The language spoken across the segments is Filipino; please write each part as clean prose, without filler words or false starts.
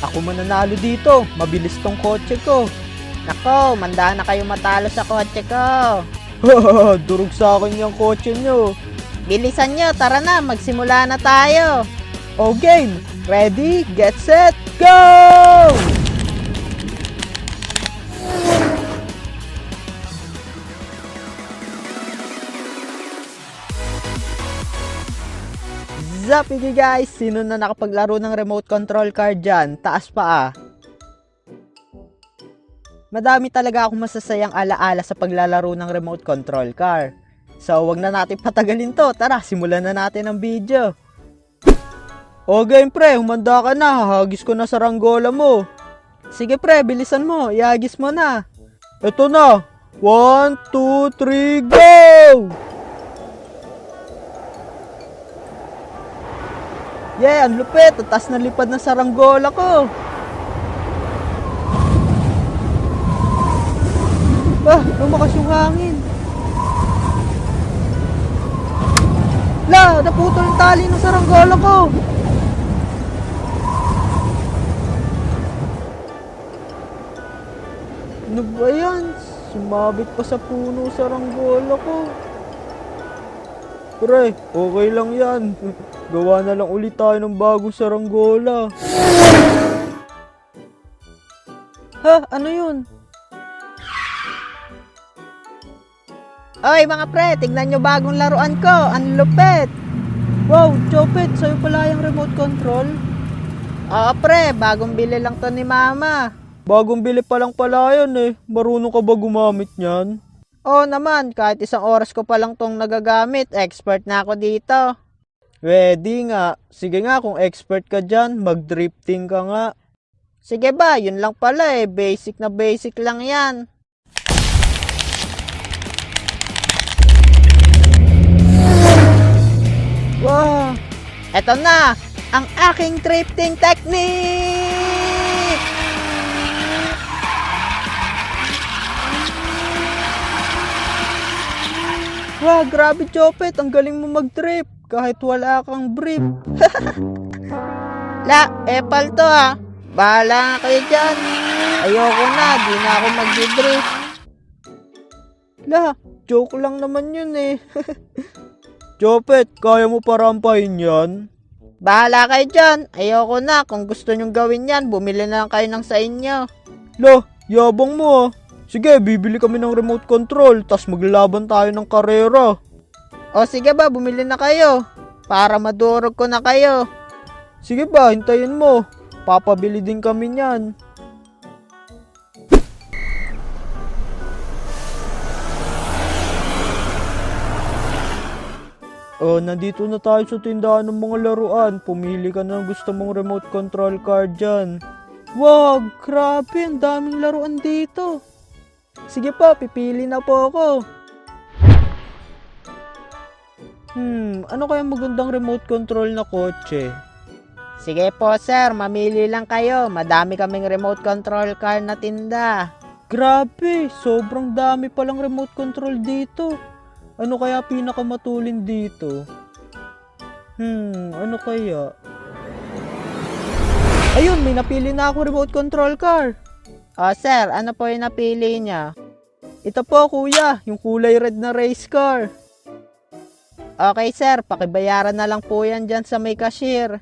Ako mananalo dito. Mabilis tong kotse ko. Nako, manda na kayo matalo sa kotse ko. Durog sa akin yung kotse nyo. Bilisan nyo, tara na, magsimula na tayo. O game, ready, get set, go! Sup you guys, sino na nakapaglaro ng remote control car dyan? Taas pa ah. Madami talaga akong masasayang alaala sa paglalaro ng remote control car. So wag na natin patagalin to, tara simulan na natin ang video. O game pre, humanda ka na, hahagis ko na sa ranggola mo. Sige pre, bilisan mo, ihagis mo na. Eto na, 1, 2, 3, go! Yeah, ang lupit, tatas na lipad na sa ranggola ko. Bah, lumakas yung hangin. La, naputol ang tali ng saranggola ko. Ano ba yan? Sumabit pa sa puno sa ranggola ko. Pre, okay lang yan. Gawa na lang ulit tayo ng bagong saranggola. Ha? Ano yun? Oy mga pre, tignan nyo bagong laruan ko, ang lupit. Wow, Chopet, sa'yo pala yung remote control? Oo pre, bagong bili lang to ni mama. Bagong bili pa lang pala yan eh. Marunong ka ba gumamit niyan? Oo naman, kahit isang oras ko pa lang tong nagagamit, expert na ako dito. Ready nga. Sige nga, kung expert ka dyan, mag-drifting ka nga. Sige ba, yun lang pala eh, basic na basic lang yan. Wow! Eto na, ang aking drifting technique! Wow, grabe Chopet, ang galing mo mag-drift kahit wala kang brief. La, epal to ah. Bahala nga kayo dyan. Ayoko na, di na ako mag-drift. La, joke lang naman yun eh. Chopet, kaya mo parampahin yan? Bahala kayo dyan. Ayoko na. Kung gusto nyong gawin yan, bumili na lang kayo ng sa inyo. La, yabang mo ah. Sige, bibili kami ng remote control, tas maglalaban tayo ng karera. O sige ba, bumili na kayo. Para madurog ko na kayo. Sige ba, hintayin mo. Papabili din kami niyan. Oh, nandito na tayo sa tindahan ng mga laruan. Pumili ka na ng gusto mong remote control car dyan. Wow, grabe, ang daming laruan dito. Sige po, pipili na po ako. Ano kaya magandang remote control na kotse? Sige po sir, mamili lang kayo. Madami kaming remote control car na tinda. Grabe, sobrang dami palang remote control dito. Ano kaya pinakamatulin dito? Ano kaya? Ayun, may napili na ako remote control car. O sir, ano po yung napili niya? Ito po kuya, yung kulay red na race car. Okay sir, pakibayaran na lang po yan dyan sa may cashier.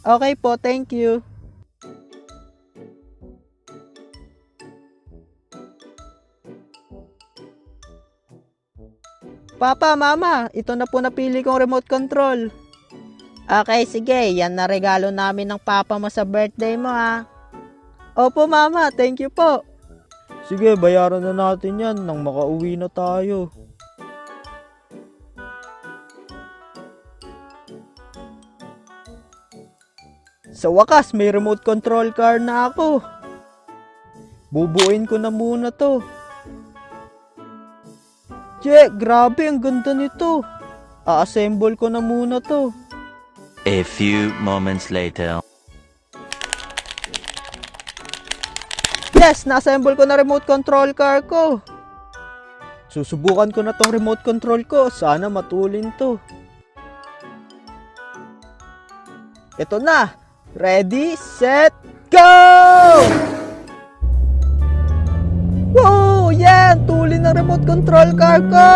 Okay po, thank you. Papa, mama, ito na po napili kong remote control. Okay, sige, yan na regalo namin ng papa mo sa birthday mo ha. Opo mama, thank you po. Sige, bayaran na natin yan nang makauwi na tayo. Sa wakas, may remote control car na ako. Bubuuin ko na muna to. Che, grabe, ang ganda nito. A-assemble ko na muna to. A few moments later. Yes, na-assemble ko na remote control car ko. Susubukan ko na tong remote control ko. Sana matulin to. Ito na. Ready, set, Go! Wow! Yan! Tuli ng remote control car ko!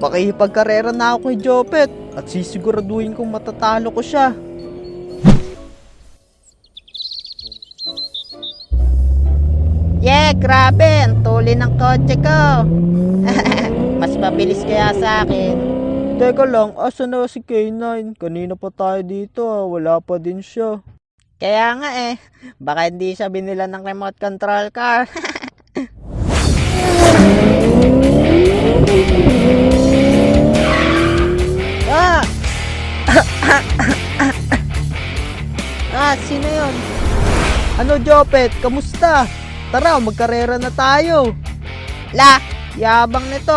Makikipagkarera na ako kay Jopet at sisiguraduhin kong matatalo ko siya. Yeah, grabe! Ang tuli ng kotse ko! Mas mabilis kaya sa akin. Teka lang, asa na si K9? Kanina pa tayo dito wala pa din siya. Kaya nga baka hindi siya binila ng remote control car. Ah! Sino yun? Ano Jopet, kamusta? Tara, magkarera na tayo. La, yabang nito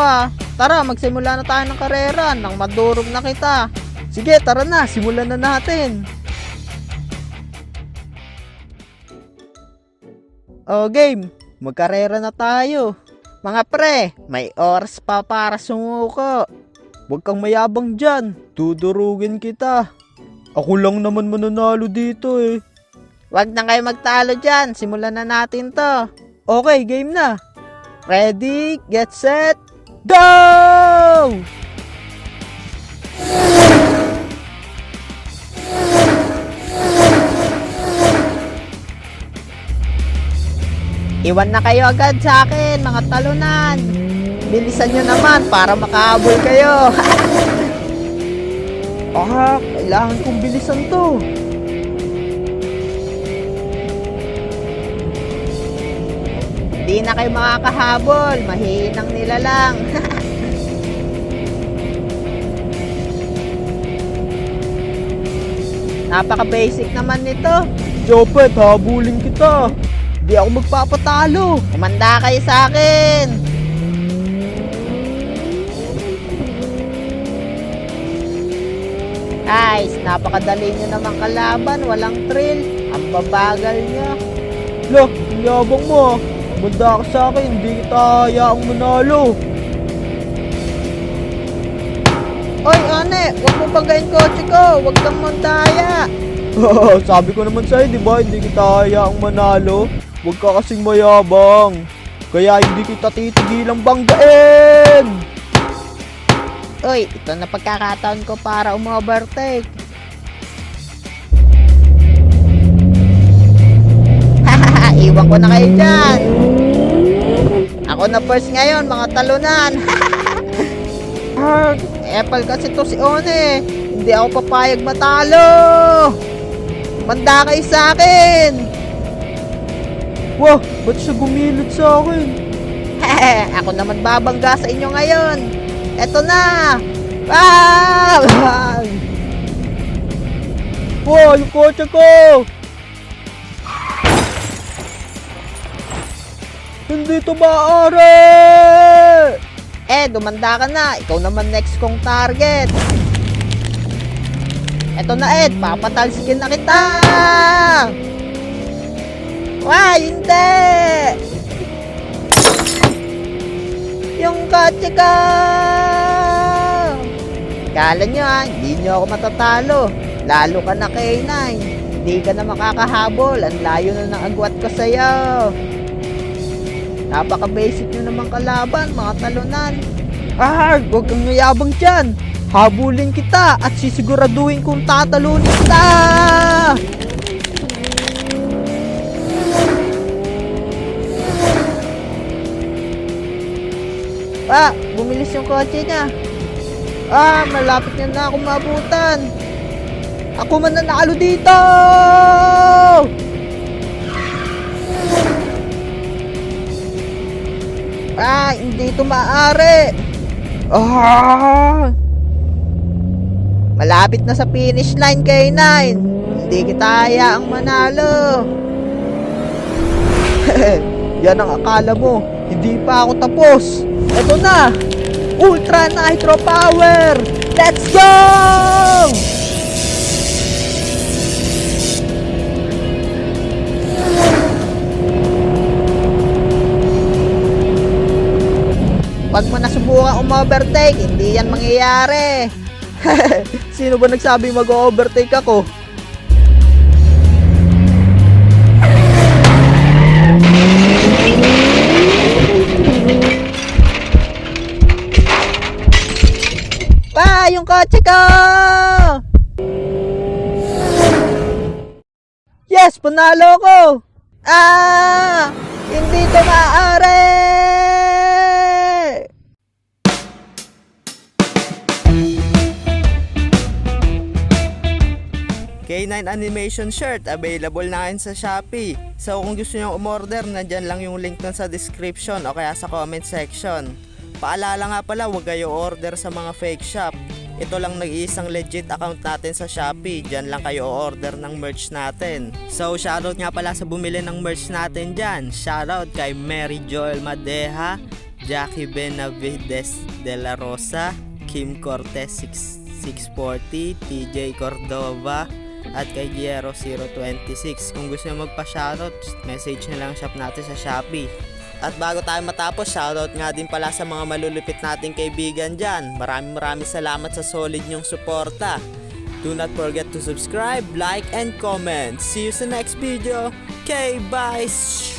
Tara, magsimula na tayo ng karera nang madurog na kita. Sige, tara na, simulan na natin. O game, magkarera na tayo. Mga pre, may oras pa para sumuko. Huwag kang mayabang dyan, tudurugin kita. Ako lang naman mananalo dito Wag na kayo magtalo dyan, simulan na natin to. Okay, game na. Ready, get set, go! Iwan na kayo agad sa akin, mga talunan. Bilisan nyo naman para makahabol kayo. Kailangan kong bilisan to. Hindi na kayo makakahabol, mahinang nila lang. Napaka-basic naman nito. Jopet, habulin kita. Di ako magpapatalo. Kumanda kayo sa akin. Guys, napakadali nyo naman kalaban, walang thrill. Ang babagal nyo. Lo, yabang mo. Banda ka sa akin, hindi kita hayaang manalo. Oy, ane, huwag mo bagayin kotse ko. Huwag kang mandaya. Sabi ko naman sa'yo, di ba? Hindi kita hayaang manalo. Huwag ka kasing mayabang. Kaya hindi kita titigilang banggain. Uy, ito na pagkakataon ko para umovertake. Hahaha, iwan ko na kayo dyan. Ako na first ngayon, mga talunan. Apple kasi to si One. Hindi ako papayag matalo. Manda kayo sa akin. Wah, ba't siya gumilid sa akin? Ako naman babangga sa inyo ngayon. Eto na! Ah! Wow, yung kotse ko! Hindi to maaari! Dumanda ka na. Ikaw naman next kong target. Eto na Ed, papatalsikin na kita! Wah, hindi! Yung kotse ko! Kala nyo hindi nyo ako matatalo. Lalo ka na K9. Hindi ka na makakahabol. Ang layo na ng agwat ko sa'yo. Napaka-basic nyo naman kalaban, mga talunan. Huwag kang mayabang dyan. Habulin kita at sisiguraduhin kong tatalunin kita. Bumilis yung kotse niya. Malapit niya na akong mabutan. Ako man nanalo dito. Hindi ito maaari. Malapit na sa finish line, K9. Hindi kita hayaang manalo. Yan ang akala mo. Hindi pa ako tapos. Ito na. Ultra Nitro Power. Let's go! Pag mo nasubukan umovertake, hindi yan mangyayari. Sino ba nagsabing mag-overtake ako? yung kotse ko! Yes, panalo ko! Hindi ito maaari! K9 animation shirt, available na ngayon sa Shopee. So kung gusto nyo umorder, nandyan lang yung link nun sa description o kaya sa comment section. Paalala nga pala, huwag kayo order sa mga fake shop. Ito lang nag-iisang legit account natin sa Shopee. Diyan lang kayo order ng merch natin. So shoutout nga pala sa bumili ng merch natin dyan. Shoutout kay Mary Joel Madeja, Jackie Benavides de la Rosa, Kim Cortez 640, TJ Cordova, at kay Giero 026. Kung gusto nyo magpa-shoutout, message nyo lang shop natin sa Shopee. At bago tayo matapos, shoutout nga din pala sa mga malulupit nating kaibigan dyan. Maraming salamat sa solid nyong suporta. Do not forget to subscribe, like, and comment. See you sa next video. Okay, bye!